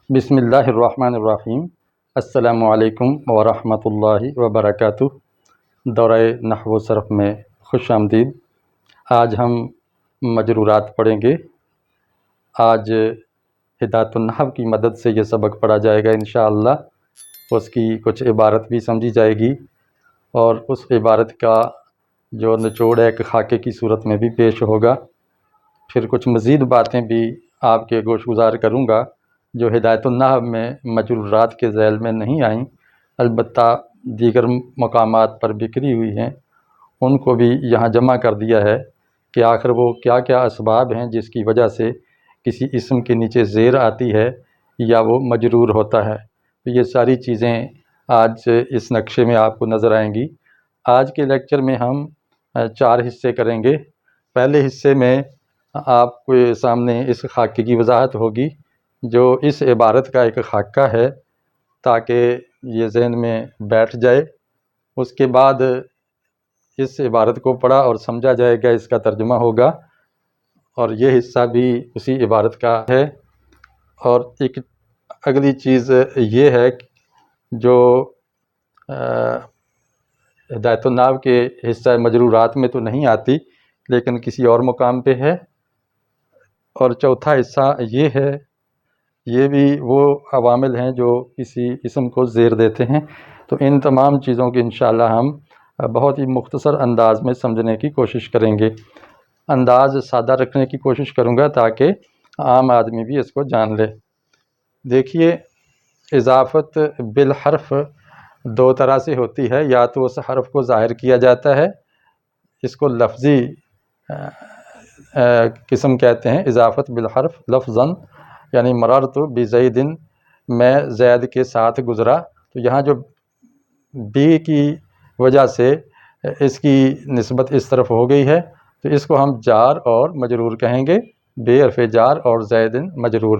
بسم اللہ الرحمن الرحیم۔ السلام علیکم ورحمۃ اللہ وبرکاتہ۔ دورہ نحو و صرف میں خوش آمدید۔ آج ہم مجرورات پڑھیں گے۔ آج ہدایت النحو کی مدد سے یہ سبق پڑھا جائے گا انشاءاللہ۔ اس کی کچھ عبارت بھی سمجھی جائے گی اور اس عبارت کا جو نچوڑ ہے ایک خاکے کی صورت میں بھی پیش ہوگا۔ پھر کچھ مزید باتیں بھی آپ کے گوش گزار کروں گا جو ہدایت النحو میں مجرورات کے ذیل میں نہیں آئیں، البتہ دیگر مقامات پر بکھری ہوئی ہیں، ان کو بھی یہاں جمع کر دیا ہے کہ آخر وہ کیا کیا اسباب ہیں جس کی وجہ سے کسی اسم کے نیچے زیر آتی ہے یا وہ مجرور ہوتا ہے۔ تو یہ ساری چیزیں آج اس نقشے میں آپ کو نظر آئیں گی۔ آج کے لیکچر میں ہم 4 حصے کریں گے۔ پہلے حصے میں آپ کے سامنے اس خاکے کی وضاحت ہوگی جو اس عبارت کا ایک خاکہ ہے، تاکہ یہ ذہن میں بیٹھ جائے۔ اس کے بعد اس عبارت کو پڑھا اور سمجھا جائے گا، اس کا ترجمہ ہوگا، اور یہ حصہ بھی اسی عبارت کا ہے۔ اور ایک اگلی چیز یہ ہے جو ہدایت النحو کے حصہ مجرورات میں تو نہیں آتی لیکن کسی اور مقام پہ ہے۔ اور چوتھا حصہ یہ ہے، یہ بھی وہ عوامل ہیں جو کسی اسم کو زیر دیتے ہیں۔ تو ان تمام چیزوں کی انشاءاللہ ہم بہت ہی مختصر انداز میں سمجھنے کی کوشش کریں گے۔ انداز سادہ رکھنے کی کوشش کروں گا تاکہ عام آدمی بھی اس کو جان لے۔ دیکھیے، اضافت بالحرف 2 طرح سے ہوتی ہے، یا تو اس حرف کو ظاہر کیا جاتا ہے، اس کو لفظی قسم کہتے ہیں، اضافت بالحرف لفظاً، یعنی مررت بزید، میں زید کے ساتھ گزرا۔ تو یہاں جو بی کی وجہ سے اس کی نسبت اس طرف ہو گئی ہے، تو اس کو ہم جار اور مجرور کہیں گے، بے حرف جار اور زید مجرور۔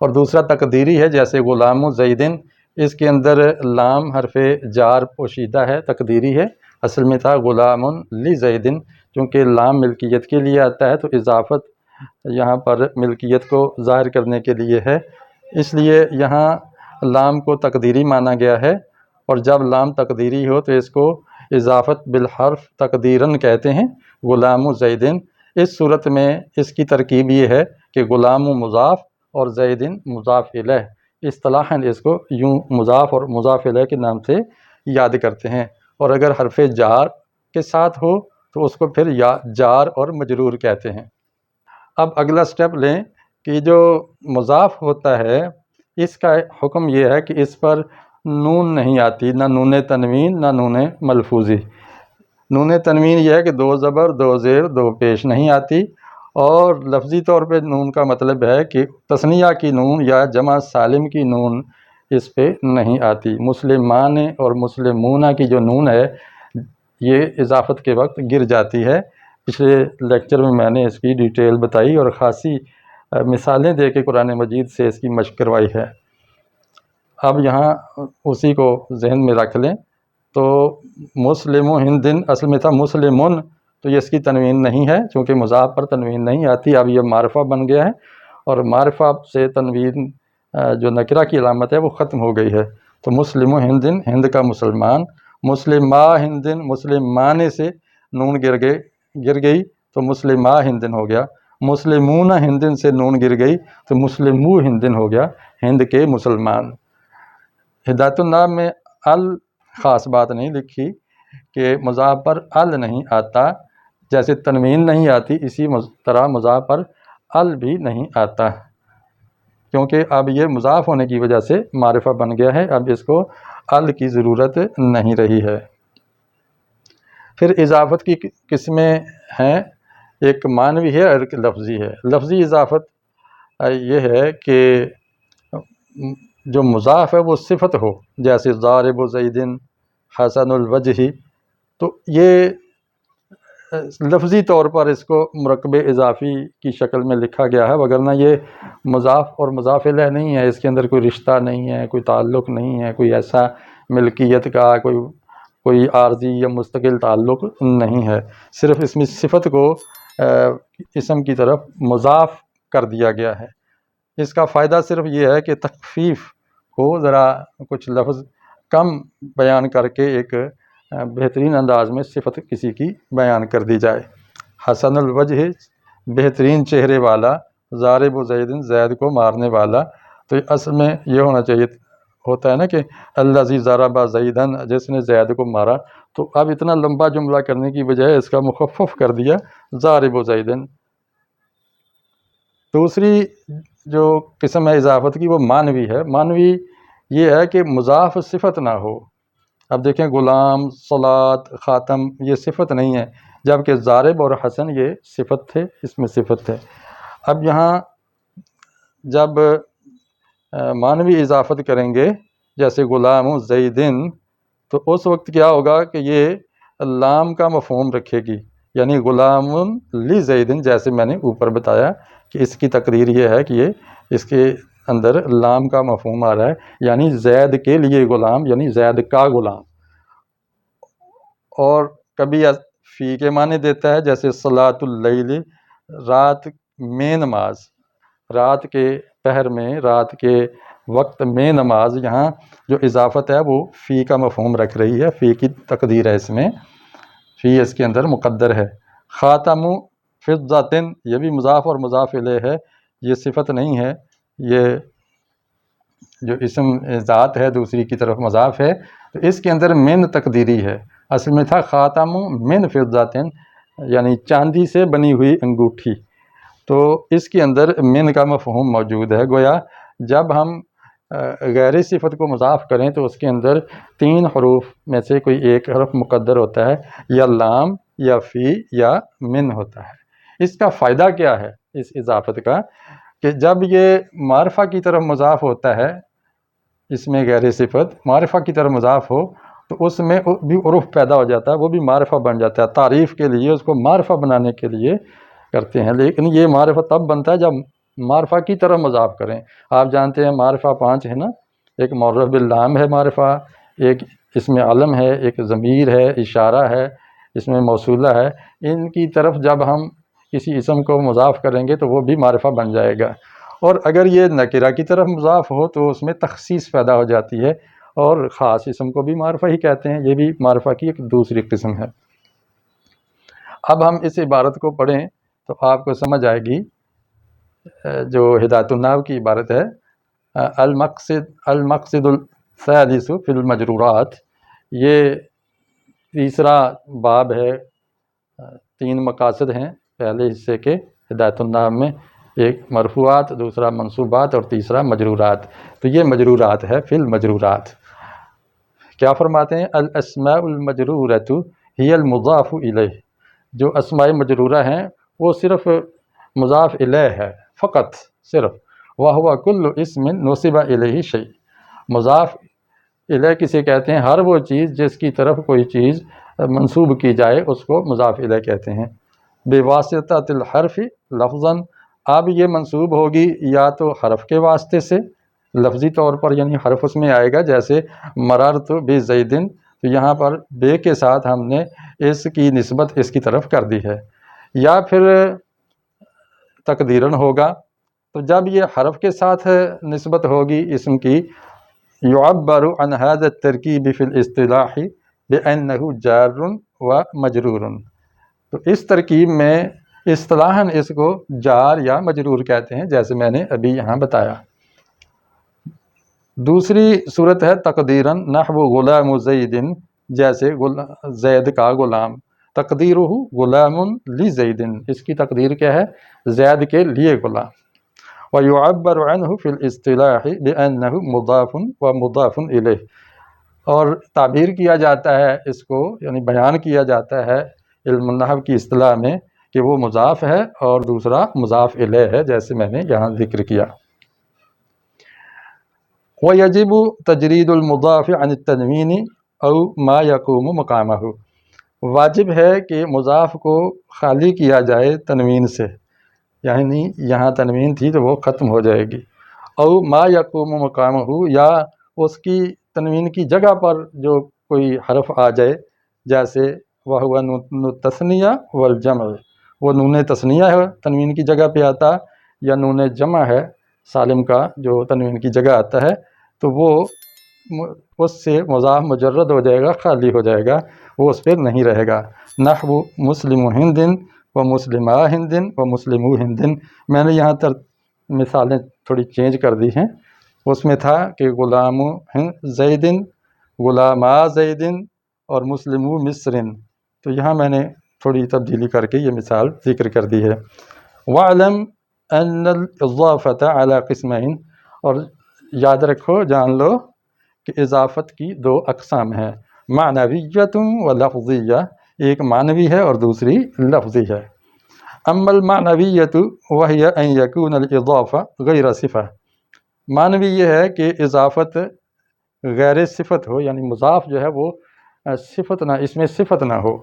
اور دوسرا تقدیری ہے، جیسے غلام زیدن، اس کے اندر لام حرف جار پوشیدہ ہے، تقدیری ہے، اصل میں تھا غلام لزیدن، چونکہ لام ملکیت کے لیے آتا ہے تو اضافت یہاں پر ملکیت کو ظاہر کرنے کے لیے ہے، اس لیے یہاں لام کو تقدیری مانا گیا ہے۔ اور جب لام تقدیری ہو تو اس کو اضافت بالحرف تقدیراً کہتے ہیں، غلام زیدن۔ اس صورت میں اس کی ترکیب یہ ہے کہ غلام مضاف اور زیدن مضاف الیہ، اصطلاحاً اس کو یوں مضاف اور مضاف الیہ کے نام سے یاد کرتے ہیں۔ اور اگر حرف جار کے ساتھ ہو تو اس کو پھر جار اور مجرور کہتے ہیں۔ اب اگلا سٹیپ لیں کہ جو مضاف ہوتا ہے اس کا حکم یہ ہے کہ اس پر نون نہیں آتی، نہ نون تنوین نہ نون ملفوظی۔ نون تنوین یہ ہے کہ 2 زبر 2 زیر 2 پیش نہیں آتی، اور لفظی طور پہ نون کا مطلب ہے کہ تثنیہ کی نون یا جمع سالم کی نون اس پہ نہیں آتی۔ مسلمان اور مسلمونہ کی جو نون ہے یہ اضافت کے وقت گر جاتی ہے۔ پچھلے لیکچر میں نے اس کی ڈیٹیل بتائی اور خاصی مثالیں دے کے قرآن مجید سے اس کی مشق کروائی ہے۔ اب یہاں اسی کو ذہن میں رکھ لیں تو مسلم ہندن اصل میں تھا مسلمن، تو یہ اس کی تنوین نہیں ہے چونکہ مضاف پر تنوین نہیں آتی، اب یہ معرفہ بن گیا ہے، اور معرفہ سے تنوین جو نکرہ کی علامت ہے وہ ختم ہو گئی ہے۔ تو مسلم ہندن، ہند کا مسلمان، مسلمہ ہندن، مسلمانے سے نون گر گئی تو مسلمہ ہندن ہو گیا، مسلمون ہندن سے نون گر گئی تو مسلمو ہندن ہو گیا، ہند کے مسلمان۔ ہدایت النحو میں خاص بات نہیں لکھی کہ مضاف پر نہیں آتا، جیسے تنوین نہیں آتی اسی طرح مضاف پر بھی نہیں آتا، کیونکہ اب یہ مضاف ہونے کی وجہ سے معرفہ بن گیا ہے، اب اس کو کی ضرورت نہیں رہی ہے۔ پھر اضافت کی قسمیں ہیں، ایک معنوی ہے اور ایک لفظی ہے۔ لفظی اضافت یہ ہے کہ جو مضاف ہے وہ صفت ہو، جیسے ضارب زیدن حسن الوجہ، تو یہ لفظی طور پر اس کو مرکب اضافی کی شکل میں لکھا گیا ہے، وگرنہ یہ مضاف اور مضاف الیہ نہیں ہے، اس کے اندر کوئی رشتہ نہیں ہے، کوئی تعلق نہیں ہے، کوئی ایسا ملکیت کا کوئی عارضی یا مستقل تعلق نہیں ہے، صرف اس میں صفت کو اسم کی طرف مضاف کر دیا گیا ہے۔ اس کا فائدہ صرف یہ ہے کہ تخفیف ہو، ذرا کچھ لفظ کم بیان کر کے ایک بہترین انداز میں صفت کسی کی بیان کر دی جائے۔ حسن الوجہ، بہترین چہرے والا، ضارب و زید، زید کو مارنے والا، تو اصل میں یہ ہونا چاہیے ہوتا ہے نا کہ الذی ضرب زیدن، جس نے زید کو مارا، تو اب اتنا لمبا جملہ کرنے کی بجائے اس کا مخفف کر دیا ضارب و زیدن۔ دوسری جو قسم ہے اضافت کی وہ معنوی ہے۔ معنوی یہ ہے کہ مضاف صفت نہ ہو۔ اب دیکھیں غلام، صلاۃ، خاتم یہ صفت نہیں ہے، جبکہ ضارب اور حسن یہ صفت تھے، اس میں صفت تھے۔ اب یہاں جب معنوی اضافت کریں گے جیسے غلام زیدن، تو اس وقت کیا ہوگا کہ یہ لام کا مفہوم رکھے گی، یعنی غلام لی زیدن، جیسے میں نے اوپر بتایا کہ اس کی تقریر یہ ہے کہ یہ اس کے اندر لام کا مفہوم آ رہا ہے، یعنی زید کے لیے غلام، یعنی زید کا غلام۔ اور کبھی فی کے معنی دیتا ہے، جیسے صلاۃ اللیل، رات میں نماز، رات کے پہر میں، رات کے وقت میں نماز، یہاں جو اضافت ہے وہ فی کا مفہوم رکھ رہی ہے، فی کی تقدیر ہے، اس میں فی اس کے اندر مقدر ہے۔ خاتم فضۃ، یہ بھی مضاف اور مضاف الیہ ہے، یہ صفت نہیں ہے، یہ جو اسم ذات ہے دوسری کی طرف مضاف ہے، تو اس کے اندر من تقدیری ہے۔ اصل میں تھا خاتم من فضۃ، یعنی چاندی سے بنی ہوئی انگوٹھی، تو اس کے اندر من کا مفہوم موجود ہے۔ گویا جب ہم غیر صفت کو مضاف کریں تو اس کے اندر 3 حروف میں سے کوئی ایک حرف مقدر ہوتا ہے، یا لام یا فی یا من ہوتا ہے۔ اس کا فائدہ کیا ہے اس اضافت کا، کہ جب یہ معرفہ کی طرف مضاف ہوتا ہے، اس میں غیر صفت معرفہ کی طرف مضاف ہو تو اس میں بھی عرف پیدا ہو جاتا ہے، وہ بھی معرفہ بن جاتا ہے، تعریف کے لیے اس کو معرفہ بنانے کے لیے کرتے ہیں۔ لیکن یہ معرفہ تب بنتا ہے جب معرفہ کی طرف مضاف کریں۔ آپ جانتے ہیں معرفہ 5 ہے نا، ایک معرف باللام ہے معرفہ، ایک اس میں علم ہے، ایک ضمیر ہے، اشارہ ہے، اس میں موصولہ ہے۔ ان کی طرف جب ہم کسی اسم کو مضاف کریں گے تو وہ بھی معرفہ بن جائے گا، اور اگر یہ نکرہ کی طرف مضاف ہو تو اس میں تخصیص پیدا ہو جاتی ہے، اور خاص اسم کو بھی معرفہ ہی کہتے ہیں، یہ بھی معرفہ کی ایک دوسری قسم ہے۔ اب ہم اس عبارت کو پڑھیں تو آپ کو سمجھ آئے گی، جو ہدایت النحو کی عبارت ہے، المقصد الثالث فی المجرورات، یہ تیسرا باب ہے، 3 مقاصد ہیں پہلے حصے کے ہدایت النحو میں، ایک مرفوعات، دوسرا منصوبات، اور تیسرا مجرورات۔ تو یہ مجرورات ہے، فی المجرورات کیا فرماتے ہیں؟ الاسماء المجرورۃ ہی المضاف الیہ، جو اسماء مجرورہ ہیں وہ صرف مضاف الیہ ہے، فقط صرف، وہو کل اسم نصب الیہ شیء، مضاف الیہ کسے کہتے ہیں؟ ہر وہ چیز جس کی طرف کوئی چیز منسوب کی جائے اس کو مضاف الیہ کہتے ہیں۔ بواسطۃ الحرف لفظاً، اب یہ منسوب ہوگی یا تو حرف کے واسطے سے، لفظی طور پر یعنی حرف اس میں آئے گا، جیسے مررت بزیدن، تو یہاں پر بے کے ساتھ ہم نے اس کی نسبت اس کی طرف کر دی ہے، یا پھر تقدیراً ہوگا، تو جب یہ حرف کے ساتھ نسبت ہوگی اسم کی، یعبر عن هذا الترکیب فی الاصطلاح بأنه جار و مجرور، تو اس ترکیب میں اصطلاحاً اس کو جار یا مجرور کہتے ہیں، جیسے میں نے ابھی یہاں بتایا۔ دوسری صورت ہے تقدیراً، نحو غلام زید، جیسے زید کا غلام، تقدیرہ غلام لزید، اس کی تقدیر کیا ہے؟ زید کے لیے غلام۔ ویعبر عنہ فی الاصطلاح بأنہ مضاف و مضاف الیہ، اور تعبیر کیا جاتا ہے اس کو، یعنی بیان کیا جاتا ہے علم النحو کی اصطلاح میں کہ وہ مضاف ہے اور دوسرا مضاف الیہ ہے، جیسے میں نے یہاں ذکر کیا۔ وَيَجِبُ تَجْرِيدُ الْمُضَافِ عَنِ التَّنْوِينِ أَوْ مَا يَقُومُ مَقَامَهُ، واجب ہے کہ مضاف کو خالی کیا جائے تنوین سے، یعنی یہاں تنوین تھی تو وہ ختم ہو جائے گی، او ما یقوم مقامہ، یا اس کی تنوین کی جگہ پر جو کوئی حرف آ جائے، جیسے وہو نون التثنیہ والجمع، وہ نون تثنیہ ہے تنوین کی جگہ پہ آتا، یا نون جمع ہے سالم کا جو تنوین کی جگہ آتا ہے تو وہ اس سے مضاف مجرد ہو جائے گا، خالی ہو جائے گا، وہ اس پہ نہیں رہے گا۔ نحو مسلم ہندن و مسلمہ ہندن و مسلمو ہندن، میں نے یہاں مثالیں تھوڑی چینج کر دی ہیں۔ اس میں تھا کہ غلام زیدن، غلاما زیدن اور مسلمو مصرن، تو یہاں میں نے تھوڑی تبدیلی کر کے یہ مثال ذکر کر دی ہے۔ وَعْلَمْ أَنَّ الْإِضَافَةَ عَلَى قِسْمَيْن، اور یاد رکھو، جان لو کہ اضافت کی دو اقسام ہیں، معنویۃ و لفظیہ، ایک معنوی ہے اور دوسری لفظی ہے۔ اما المعنویۃ وہی ان یکون الاضافہ غیر صفہ، معنوی یہ ہے کہ اضافت غیر صفت ہو، یعنی مضاف جو ہے وہ صفت نہ، اس میں صفت نہ ہو،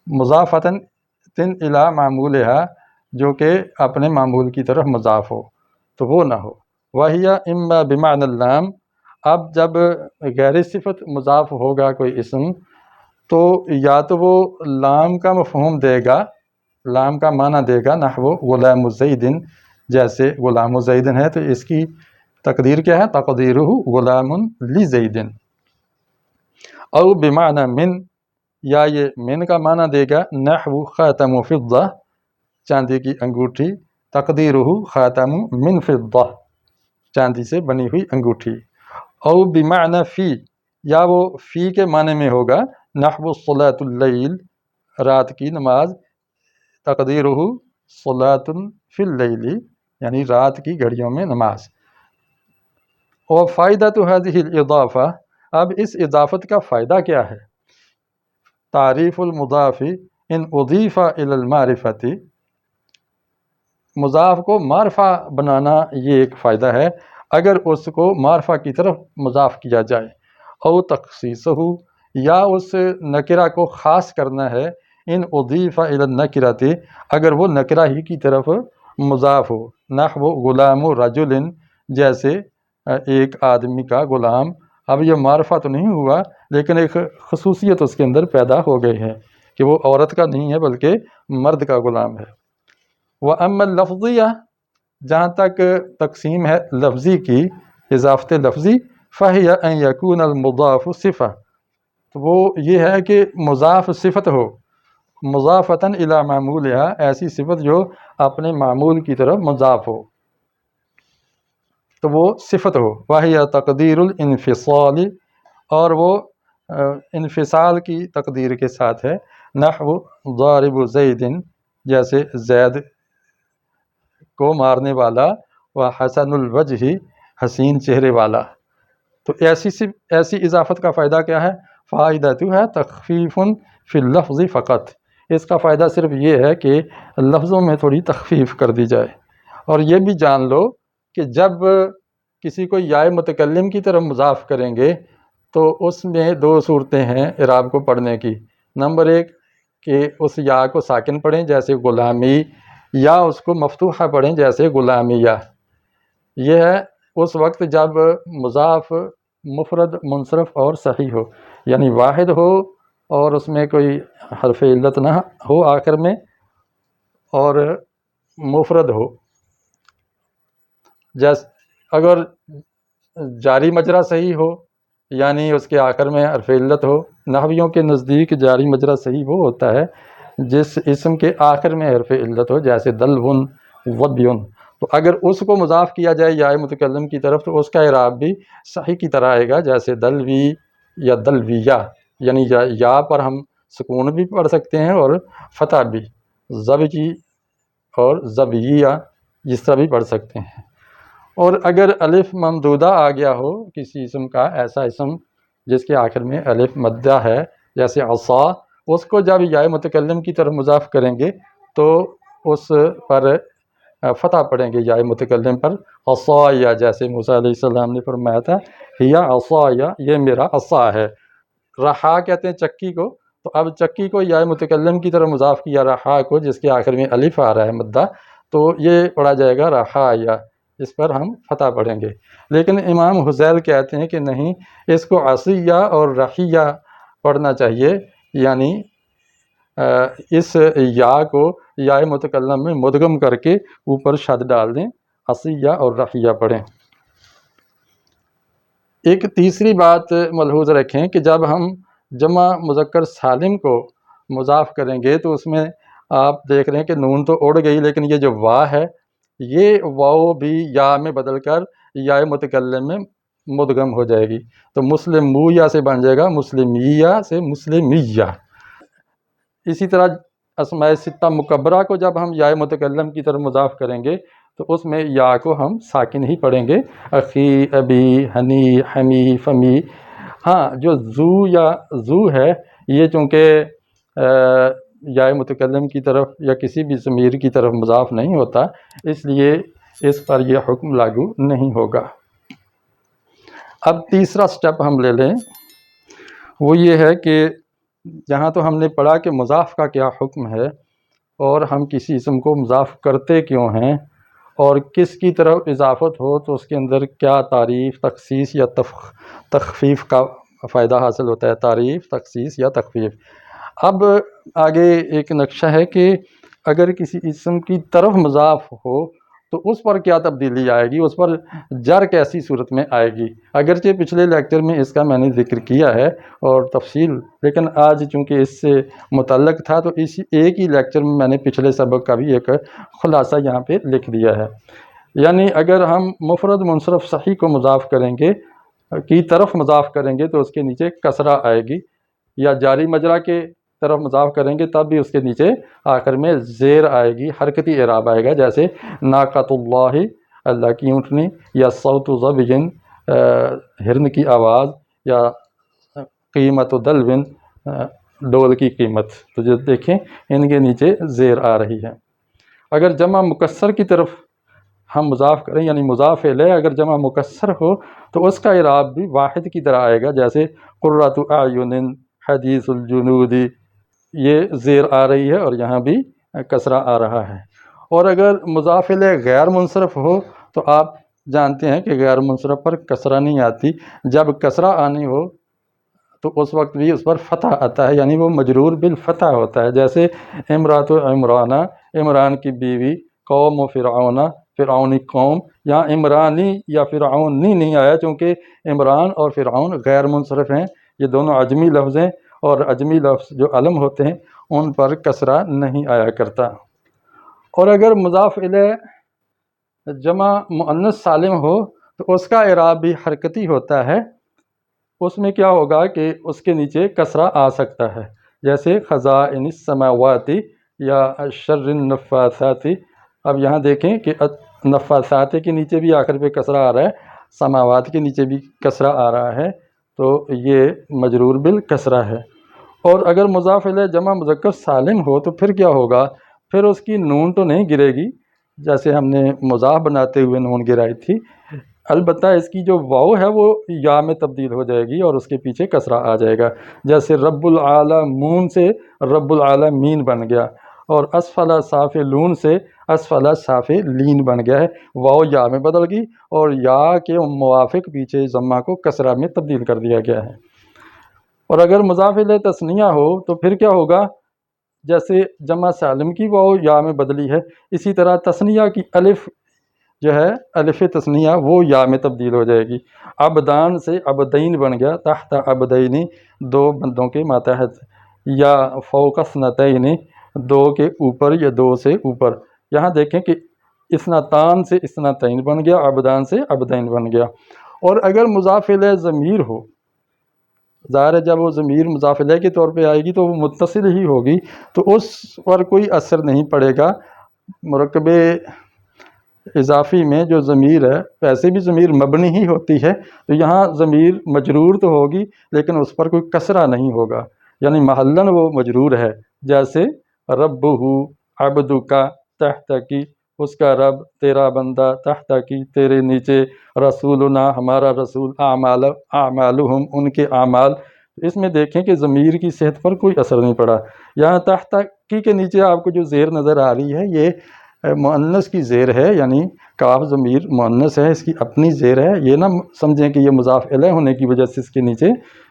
مضافتاً الی معمولہا، جو کہ اپنے معمول کی طرف مضاف ہو، تو وہ نہ ہو۔ وہی اما بمعنی اللام، اب جب غیر صفت مضاف ہوگا کوئی اسم تو یا تو وہ لام کا مفہوم دے گا، لام کا معنی دے گا، نحو غلام زیدن، جیسے غلام زیدن ہے تو اس کی تقدیر کیا ہے، تقدیرہ غلام لزیدن۔ او بمعنی من، یا یہ من کا معنی دے گا، نحو خاتم فضہ، چاندی کی انگوٹھی، تقدیرہ خاتم من فضہ، چاندی سے بنی ہوئی انگوٹھی۔ او بمعنی فی، یا وہ فی کے معنی میں ہوگا، نحو صلاۃ اللیل، رات کی نماز، تقدیرہ صلاۃ فی اللیل، یعنی رات کی گھڑیوں میں نماز۔ اور فائدہ تو هذه الاضافہ، اب اس اضافت کا فائدہ کیا ہے؟ تعریف المضاف ان اضیف الی المعرفۃ، مضاف کو معرفہ بنانا یہ ایک فائدہ ہے اگر اس کو معرفہ کی طرف مضاف کیا جائے۔ او تخصیصہ، یا اس نکرہ کو خاص کرنا ہے، ان اضیف الی النکرۃ، اگر وہ نکرہ ہی کی طرف مضاف ہو، نحو غلام رجل، جیسے ایک آدمی کا غلام، اب یہ معرفہ تو نہیں ہوا لیکن ایک خصوصیت اس کے اندر پیدا ہو گئی ہے کہ وہ عورت کا نہیں ہے بلکہ مرد کا غلام ہے۔ وَأَمَّا اللَّفْظِيَّةُ، جہاں تک تقسیم ہے لفظی کی، اضافت لفظی، فَهِيَ أَن يَكُونَ الْمُضَافُ صِفَةً، تو وہ یہ ہے کہ مضاف صفت ہو، مضافتاً الی معمولہا، ایسی صفت جو اپنے معمول کی طرف مضاف ہو تو وہ صفت ہو۔ وَهِيَ تقدیر الانفصال، اور وہ انفصال کی تقدیر کے ساتھ ہے، نحو ضارب زید، جیسے زید کو مارنے والا، و حسن الوجہ، حسین چہرے والا۔ تو ایسی اضافت کا فائدہ کیا ہے؟ فائدہ تو ہے تخفیف فی اللفظ فقط، اس کا فائدہ صرف یہ ہے کہ لفظوں میں تھوڑی تخفیف کر دی جائے۔ اور یہ بھی جان لو کہ جب کسی کو یا متکلم کی طرف مضاف کریں گے تو اس میں دو صورتیں ہیں اعراب کو پڑھنے کی۔ نمبر ایک کہ اس یا کو ساکن پڑھیں جیسے غلامی، یا اس کو مفتوحہ پڑھیں جیسے غلامیہ۔ یہ ہے اس وقت جب مضاف مفرد منصرف اور صحیح ہو، یعنی واحد ہو اور اس میں کوئی حرف علت نہ ہو آخر میں، اور مفرد ہو۔ جیسے اگر جاری مجرا صحیح ہو، یعنی اس کے آخر میں حرف علت ہو، نحویوں کے نزدیک جاری مجرا صحیح وہ ہوتا ہے جس اسم کے آخر میں حرف علت ہو، جیسے دلون، وبیون، تو اگر اس کو مضاف کیا جائے یا متکلم کی طرف تو اس کا اعراب بھی صحیح کی طرح آئے گا، جیسے دلوی یا دلویہ، یعنی یا پر ہم سکون بھی پڑھ سکتے ہیں اور فتح بھی، زبجی اور زبیہ جس طرح بھی پڑھ سکتے ہیں۔ اور اگر الف ممدودہ آ گیا ہو کسی اسم کا، ایسا اسم جس کے آخر میں الف مدہ ہے جیسے عصا، اس کو جب یا متکلم کی طرف مضاف کریں گے تو اس پر فتح پڑھیں گے یا متکلم پر، عصایا، جیسے موسیٰ علیہ السلام نے فرمایا تھا ہیا عصایا، یہ میرا عصا ہے۔ رحا کہتے ہیں چکی کو، تو اب چکی کو یا متکلم کی طرف مضاف کیا رحا کو جس کے آخر میں الف آ رہا ہے مدہ، تو یہ پڑھا جائے گا رحایا، اس پر ہم فتح پڑھیں گے۔ لیکن امام حذیل کہتے ہیں کہ نہیں، اس کو عصیہ اور رحیہ پڑھنا چاہیے، یعنی اس یا کو یا متکلم میں مدغم کر کے اوپر شد ڈال دیں عصیہ اور رفیہ پڑھیں۔ ایک تیسری بات ملحوظ رکھیں کہ جب ہم جمع مذکر سالم کو مضاف کریں گے تو اس میں آپ دیکھ رہے ہیں کہ نون تو اڑ گئی، لیکن یہ جو وا ہے یہ واؤ بھی یا میں بدل کر یا متکلم میں مدغم ہو جائے گی، تو مسلمویہ سے بن جائے گا مسلمیہ سے مسلمیہ۔ اسی طرح اسماء ستہ مکبرہ کو جب ہم یا متکلم کی طرف مضاف کریں گے تو اس میں یا کو ہم ساکن ہی پڑھیں گے، اخی، ابی، ہنی، حمی، فمی۔ ہاں جو زو یا زو ہے یہ چونکہ یا متکلم کی طرف یا کسی بھی ضمیر کی طرف مضاف نہیں ہوتا، اس لیے اس پر یہ حکم لاگو نہیں ہوگا۔ اب تیسرا سٹیپ ہم لے لیں، وہ یہ ہے کہ جہاں تو ہم نے پڑھا کہ مضاف کا کیا حکم ہے اور ہم کسی اسم کو مضاف کرتے کیوں ہیں، اور کس کی طرف اضافت ہو تو اس کے اندر کیا تعریف، تخصیص یا تخفیف کا فائدہ حاصل ہوتا ہے، تعریف، تخصیص یا تخفیف۔ اب آگے ایک نقشہ ہے کہ اگر کسی اسم کی طرف مضاف ہو تو اس پر کیا تبدیلی آئے گی، اس پر جر کیسی صورت میں آئے گی۔ اگرچہ پچھلے لیکچر میں اس کا میں نے ذکر کیا ہے اور تفصیل، لیکن آج چونکہ اس سے متعلق تھا تو اسی ایک ہی لیکچر میں نے پچھلے سبق کا بھی ایک خلاصہ یہاں پہ لکھ دیا ہے۔ یعنی اگر ہم مفرد منصرف صحیح کو مضاف کریں گے، کی طرف مضاف کریں گے تو اس کے نیچے کسرہ آئے گی، یا جاری مجرا کے طرف مضاف کریں گے تب بھی اس کے نیچے آخر میں زیر آئے گی، حرکتی اعراب آئے گا، جیسے ناقۃ اللہ، اللہ کی اونٹنی، یا صوت ظبی، ہرن کی آواز، یا قیمت دلو، ڈول کی قیمت۔ تو جو دیکھیں ان کے نیچے زیر آ رہی ہے۔ اگر جمع مکسر کی طرف ہم مضاف کریں، یعنی مضاف الیہ اگر جمع مکسر ہو تو اس کا اعراب بھی واحد کی طرح آئے گا، جیسے قرۃ اعین، حدیث الجنود، یہ زیر آ رہی ہے اور یہاں بھی کسرہ آ رہا ہے۔ اور اگر مضاف الیہ غیر منصرف ہو تو آپ جانتے ہیں کہ غیر منصرف پر کسرہ نہیں آتی، جب کسرہ آنی ہو تو اس وقت بھی اس پر فتح آتا ہے، یعنی وہ مجرور بالفتح ہوتا ہے، جیسے امرأۃ عمران، عمران کی بیوی، قوم فرعون، فرعونی قوم۔ یہاں عمرانی یا فرعونی نہیں آیا چونکہ عمران اور فرعون غیر منصرف ہیں، یہ دونوں عجمی لفظ ہیں، اور عجمی لفظ جو علم ہوتے ہیں ان پر کسرہ نہیں آیا کرتا۔ اور اگر مضاف الیہ جمع مؤنث سالم ہو تو اس کا اعراب بھی حرکتی ہوتا ہے، اس میں کیا ہوگا کہ اس کے نیچے کسرہ آ سکتا ہے، جیسے خزائن السماوات یا شر النفاثات۔ اب یہاں دیکھیں کہ نفاثات کے نیچے بھی آخر پہ کسرہ آ رہا ہے، سماوات کے نیچے بھی کسرہ آ رہا ہے، تو یہ مجرور بالکسرہ ہے۔ اور اگر مضاف الیہ جمع مذکر سالم ہو تو پھر کیا ہوگا، پھر اس کی نون تو نہیں گرے گی جیسے ہم نے مضاف بناتے ہوئے نون گرائی تھی، البتہ اس کی جو واو ہے وہ یا میں تبدیل ہو جائے گی اور اس کے پیچھے کسرہ آ جائے گا، جیسے رب العالمون سے رب العالمین بن گیا، اور اسفل سافلون سے اسفل سافلین بن گیا ہے، واو یا میں بدل گئی اور یا کے موافق پیچھے ضمہ کو کسرہ میں تبدیل کر دیا گیا ہے۔ اور اگر مضاف الیہ تثنیہ ہو تو پھر کیا ہوگا، جیسے جمع سالم کی واو یا میں بدلی ہے، اسی طرح تثنیہ کی الف جو ہے الف تثنیہ وہ یا میں تبدیل ہو جائے گی۔ عبدان سے عبدین بن گیا، تحت عبدینی، دو بندوں کے ماتحت، یا فوق اثنتین، دو کے اوپر یا دو سے اوپر۔ یہاں دیکھیں کہ اثنتان سے اثنتین بن گیا، عبدان سے عبدین بن گیا۔ اور اگر مضاف الیہ ضمیر ہو، ظاہر ہے جب وہ ضمیر مضاف الیہ کے طور پہ آئے گی تو وہ متصل ہی ہوگی، تو اس پر کوئی اثر نہیں پڑے گا۔ مرکب اضافی میں جو ضمیر ہے ویسے بھی ضمیر مبنی ہی ہوتی ہے، تو یہاں ضمیر مجرور تو ہوگی لیکن اس پر کوئی کسرہ نہیں ہوگا، یعنی محلاً وہ مجرور ہے، جیسے ربہ عبدک تحتکی، اس کا رب تیرا بندہ، تحتکی تیرے نیچے، رسولنا ہمارا رسول، اعمالہم ان کے اعمال۔ اس میں دیکھیں کہ ضمیر کی صحت پر کوئی اثر نہیں پڑا۔ یہاں تحتکی کے نیچے آپ کو جو زیر نظر آ رہی ہے یہ مؤنث کی زیر ہے، یعنی کاف ضمیر مؤنث ہے، اس کی اپنی زیر ہے، یہ نہ سمجھیں کہ یہ مضاف الیہ ہونے کی وجہ سے اس کے نیچے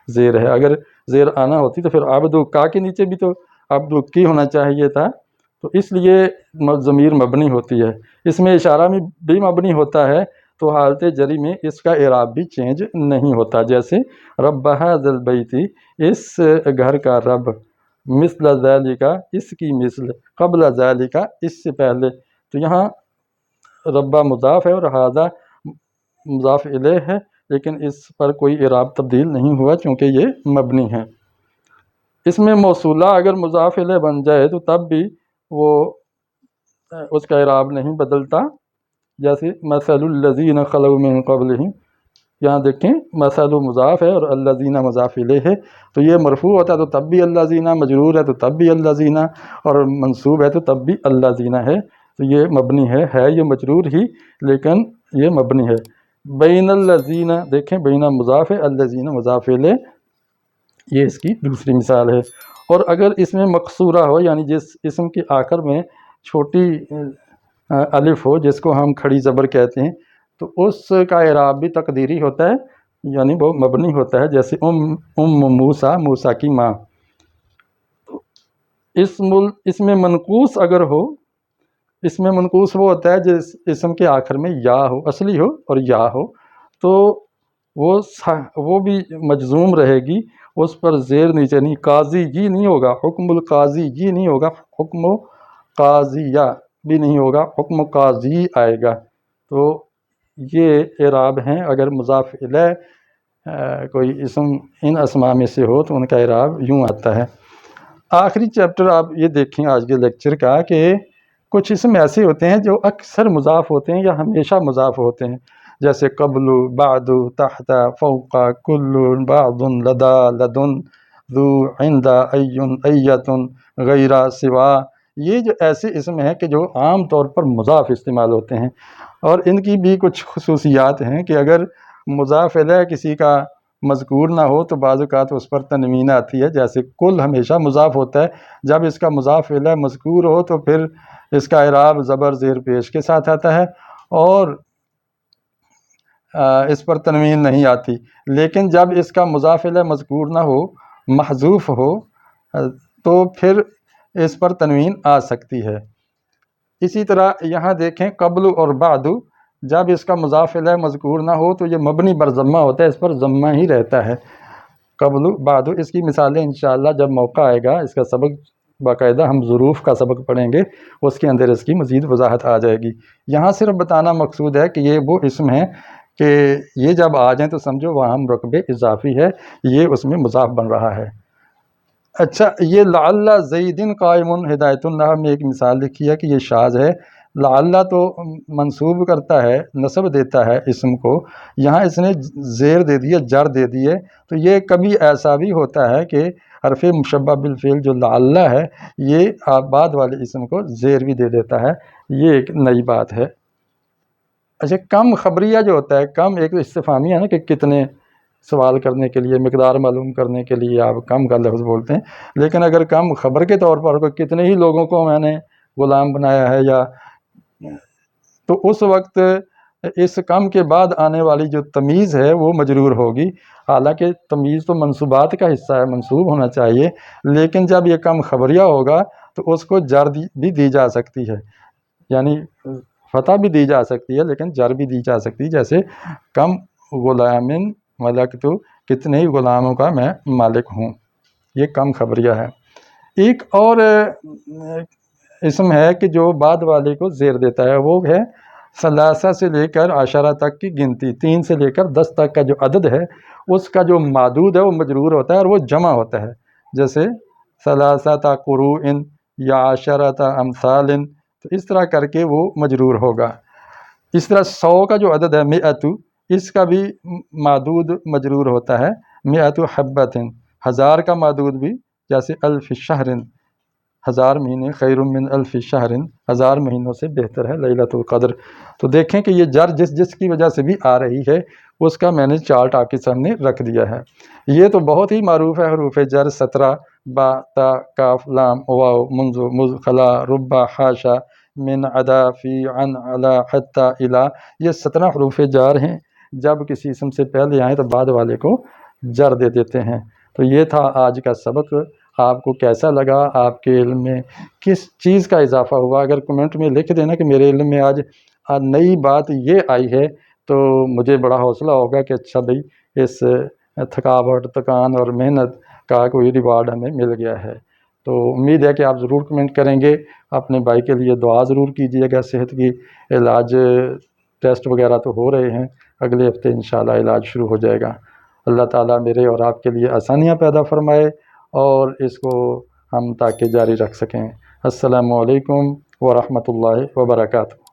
زیر ہے۔ اگر زیر آنا ہوتی تو پھر عبدک کے نیچے بھی تو عبدکی ہونا چاہیے تھا، تو اس لیے ضمیر مبنی ہوتی ہے، اس میں اشارہ میں بھی مبنی ہوتا ہے، تو حالت جری میں اس کا اعراب بھی چینج نہیں ہوتا، جیسے رب ھذا البیت، اس گھر کا رب، مثل ذالک، اس کی مثل، قبل ذالک، اس سے پہلے، تو یہاں ربا مضاف ہے اور ھذا مضاف الیہ ہے، لیکن اس پر کوئی اعراب تبدیل نہیں ہوا چونکہ یہ مبنی ہے۔ اس میں موصولہ اگر مضاف الیہ بن جائے تو تب بھی وہ اس کا اعراب نہیں بدلتا، جیسے مثل الذین خلوا من قبلہم، یہاں دیکھیں مثل مضاف ہے اور الذین مضاف الیہ ہے، تو یہ مرفوع ہوتا ہے تو تب بھی الذین، مجرور ہے تو تب بھی الذین، اور منصوب ہے تو تب بھی الذین ہے، تو یہ مبنی ہے یہ مجرور ہی لیکن یہ مبنی ہے۔ بین الذین، دیکھیں بین مضاف ہے، الذین مضاف الیہ، یہ اس کی دوسری مثال ہے۔ اور اگر اس میں مقصورہ ہو، یعنی جس اسم کے آخر میں چھوٹی الف ہو، جس کو ہم کھڑی زبر کہتے ہیں، تو اس کا اعراب بھی تقدیری ہوتا ہے، یعنی وہ مبنی ہوتا ہے، جیسے ام موسیٰ، موسیٰ کی ماں۔ اس میں منقوص اگر ہو، اس میں منقوص وہ ہوتا ہے جس اسم کے آخر میں یا ہو، اصلی ہو اور یا ہو، تو وہ بھی مجزوم رہے گی، اس پر زیر نیچے نہیں، قاضی جی نہیں ہوگا، حکم القاضی جی نہیں ہوگا، حکم قاضیہ بھی نہیں ہوگا، حکم قاضی آئے گا۔ تو یہ اعراب ہیں، اگر مضاف الیہ کوئی اسم ان اسماء میں سے ہو تو ان کا اعراب یوں آتا ہے۔ آخری چیپٹر آپ یہ دیکھیں آج کے لیکچر کا، کہ کچھ اسم ایسے ہوتے ہیں جو اکثر مضاف ہوتے ہیں یا ہمیشہ مضاف ہوتے ہیں، جیسے قبل، بعد، تحت، فوق، کل، بعض، لدا، لدن، ذو، عند، ایت، غیرہ، سوا، یہ جو ایسے اسم ہیں کہ جو عام طور پر مضاف استعمال ہوتے ہیں، اور ان کی بھی کچھ خصوصیات ہیں کہ اگر مضاف الیہ کسی کا مذکور نہ ہو تو بعض اوقات اس پر تنوین آتی ہے، جیسے کل ہمیشہ مضاف ہوتا ہے، جب اس کا مضاف الیہ مذکور ہو تو پھر اس کا اعراب زبر زیر پیش کے ساتھ آتا ہے اور اس پر تنوین نہیں آتی، لیکن جب اس کا مضاف الیہ مذکور نہ ہو، محذوف ہو، تو پھر اس پر تنوین آ سکتی ہے۔ اسی طرح یہاں دیکھیں قبل اور بعد، جب اس کا مضاف الیہ مذکور نہ ہو تو یہ مبنی بر ضمہ ہوتا ہے، اس پر ضمہ ہی رہتا ہے، قبل بعد۔ اس کی مثالیں انشاءاللہ جب موقع آئے گا، اس کا سبق باقاعدہ ہم ظروف کا سبق پڑھیں گے، اس کے اندر اس کی مزید وضاحت آ جائے گی۔ یہاں صرف بتانا مقصود ہے کہ یہ وہ اسم ہیں کہ یہ جب آ جائیں تو سمجھو وہاں رقبے اضافی ہے، یہ اس میں مضاف بن رہا ہے۔ اچھا، یہ لعل زید قائم ہدایت النحو میں ایک مثال لکھی ہے کہ یہ شاذ ہے۔ لعل تو منصوب کرتا ہے، نصب دیتا ہے اسم کو، یہاں اس نے زیر دے دی ہے، جر دے دی ہے، تو یہ کبھی ایسا بھی ہوتا ہے کہ حرف مشبہ بالفعل جو لعل ہے یہ بعد والے اسم کو زیر بھی دے دیتا ہے، یہ ایک نئی بات ہے۔ اچھا، کم خبریہ جو ہوتا ہے، کم ایک استفہامی ہے نا کہ کتنے، سوال کرنے کے لیے، مقدار معلوم کرنے کے لیے آپ کم کا لفظ بولتے ہیں، لیکن اگر کم خبر کے طور پر کوئی کتنے ہی لوگوں کو میں نے غلام بنایا ہے، یا تو اس وقت اس کم کے بعد آنے والی جو تمیز ہے وہ مجرور ہوگی، حالانکہ تمیز تو منصوبات کا حصہ ہے، منصوب ہونا چاہیے، لیکن جب یہ کم خبریہ ہوگا تو اس کو جر بھی دی جا سکتی ہے، یعنی فتح بھی دی جا سکتی ہے لیکن جر بھی دی جا سکتی ہے، جیسے کم غلام ملکت، کتنے ہی غلاموں کا میں مالک ہوں، یہ کم خبریہ ہے۔ ایک اور اسم ہے کہ جو بعد والے کو زیر دیتا ہے، وہ ہے ثلاثہ سے لے کر عشرہ تک کی گنتی، 3 سے لے کر 10 تک کا جو عدد ہے اس کا جو معدود ہے وہ مجرور ہوتا ہے اور وہ جمع ہوتا ہے، جیسے ثلاثہ قروء یا عشرہ امثال، تو اس طرح کر کے وہ مجرور ہوگا۔ اس طرح 100 کا جو عدد ہے، مئۃ، اس کا بھی معدود مجرور ہوتا ہے، مئۃ حبۃ، 1000 کا معدود بھی، جیسے الف شہر، 1000 مہینے، خیر من الف شہر، 1000 مہینوں سے بہتر ہے لیلۃ القدر۔ تو دیکھیں کہ یہ جر جس کی وجہ سے بھی آ رہی ہے اس کا میں نے چارٹ آپ کے سامنے رکھ دیا ہے۔ یہ تو بہت ہی معروف ہے، حروف جر 17، با، تا، کاف، لام، واو، منذ، مذ، خلا، رب، حاشا، من، عدا، فی، عن، علی، حتی، الی، یہ 17 حروف جار ہیں، جب کسی اسم سے پہلے آئیں تو بعد والے کو جر دے دیتے ہیں۔ تو یہ تھا آج کا سبق، آپ کو کیسا لگا، آپ کے علم میں کس چیز کا اضافہ ہوا؟ اگر کمنٹ میں لکھ دینا کہ میرے علم میں آج نئی بات یہ آئی ہے، تو مجھے بڑا حوصلہ ہوگا کہ اچھا بھئی اس تھکاوٹ، تھکان اور محنت کا کوئی ریوارڈ ہمیں مل گیا ہے۔ تو امید ہے کہ آپ ضرور کمنٹ کریں گے۔ اپنے بھائی کے لیے دعا ضرور کیجیے گا، صحت کی علاج ٹیسٹ وغیرہ تو ہو رہے ہیں، اگلے ہفتے انشاءاللہ علاج شروع ہو جائے گا۔ اللہ تعالیٰ میرے اور آپ کے لیے آسانیاں پیدا فرمائے اور اس کو ہم تاکہ جاری رکھ سکیں۔ السلام علیکم ورحمۃ اللہ وبرکاتہ۔